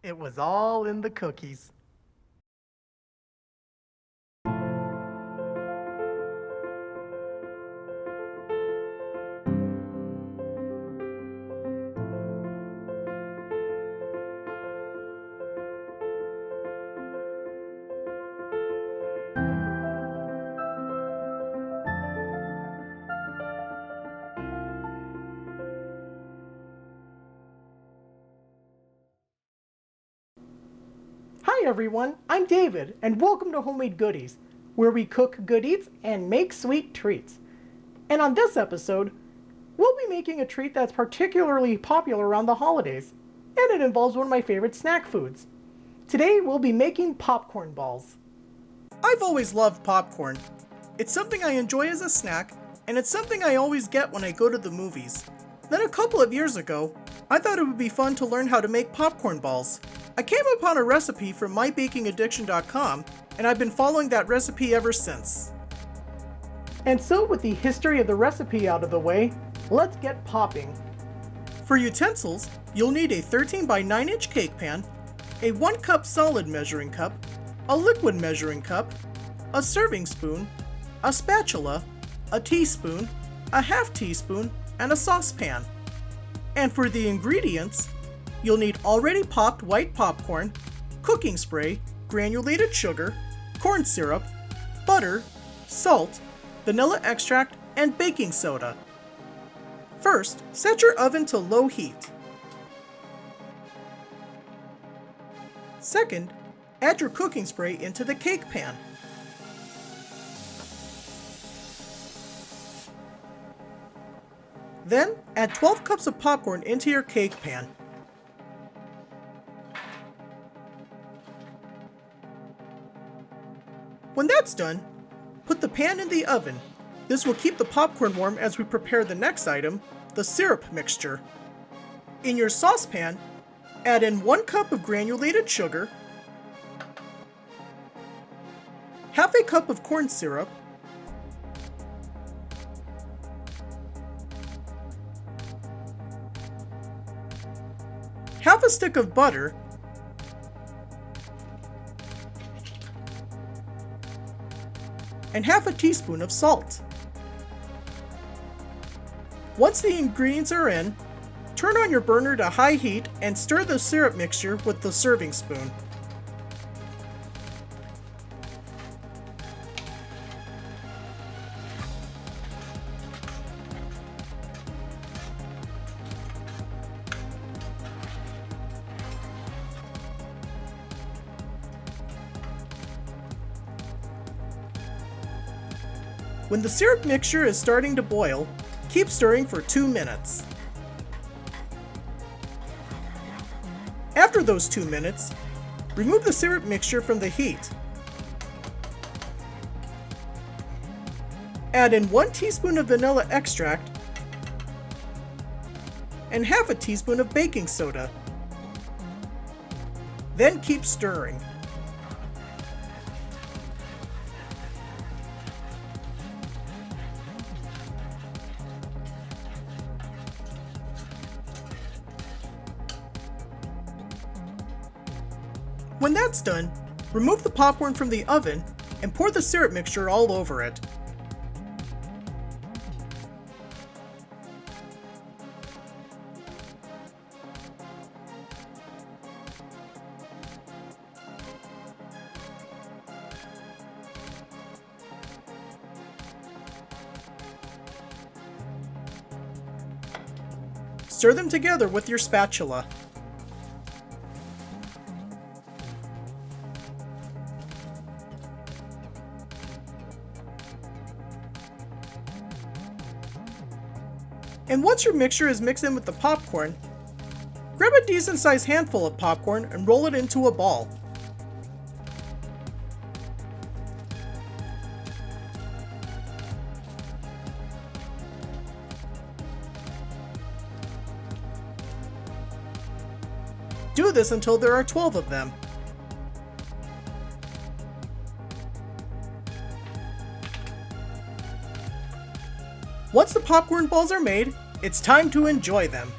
It was all in the cookies. Hi everyone, I'm David, and welcome to Homemade Goodies, where we cook good eats and make sweet treats. And on this episode, we'll be making a treat that's particularly popular around the holidays, and it involves one of my favorite snack foods. Today, we'll be making popcorn balls. I've always loved popcorn. It's something I enjoy as a snack, and it's something I always get when I go to the movies. Then a couple of years ago, I thought it would be fun to learn how to make popcorn balls. I came upon a recipe from mybakingaddiction.com, and I've been following that recipe ever since. And so with the history of the recipe out of the way, let's get popping. For utensils, you'll need a 13 by 9 inch cake pan, a 1 cup solid measuring cup, a liquid measuring cup, a serving spoon, a spatula, a teaspoon, a half teaspoon, and a saucepan. And for the ingredients, you'll need already popped white popcorn, cooking spray, granulated sugar, corn syrup, butter, salt, vanilla extract, and baking soda. First, set your oven to low heat. Second, add your cooking spray into the cake pan. Then, add 12 cups of popcorn into your cake pan. When that's done, put the pan in the oven. This will keep the popcorn warm as we prepare the next item, the syrup mixture. In your saucepan, add in 1 cup of granulated sugar, half a cup of corn syrup, half a stick of butter, and half a teaspoon of salt. Once the ingredients are in, turn on your burner to high heat and stir the syrup mixture with the serving spoon. When the syrup mixture is starting to boil, keep stirring for 2 minutes. After those 2 minutes, remove the syrup mixture from the heat. Add in 1 teaspoon of vanilla extract and half a teaspoon of baking soda. Then keep stirring. When that's done, remove the popcorn from the oven and pour the syrup mixture all over it. Stir them together with your spatula. And once your mixture is mixed in with the popcorn, grab a decent sized handful of popcorn and roll it into a ball. Do this until there are 12 of them. Once the popcorn balls are made, it's time to enjoy them.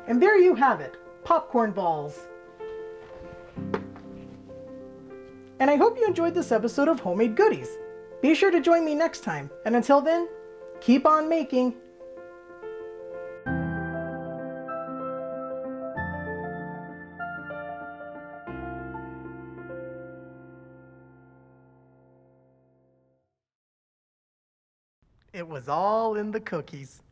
And there you have it, popcorn balls. And I hope you enjoyed this episode of Homemade Goodies. Be sure to join me next time, and until then, keep on making. It was all in the cookies.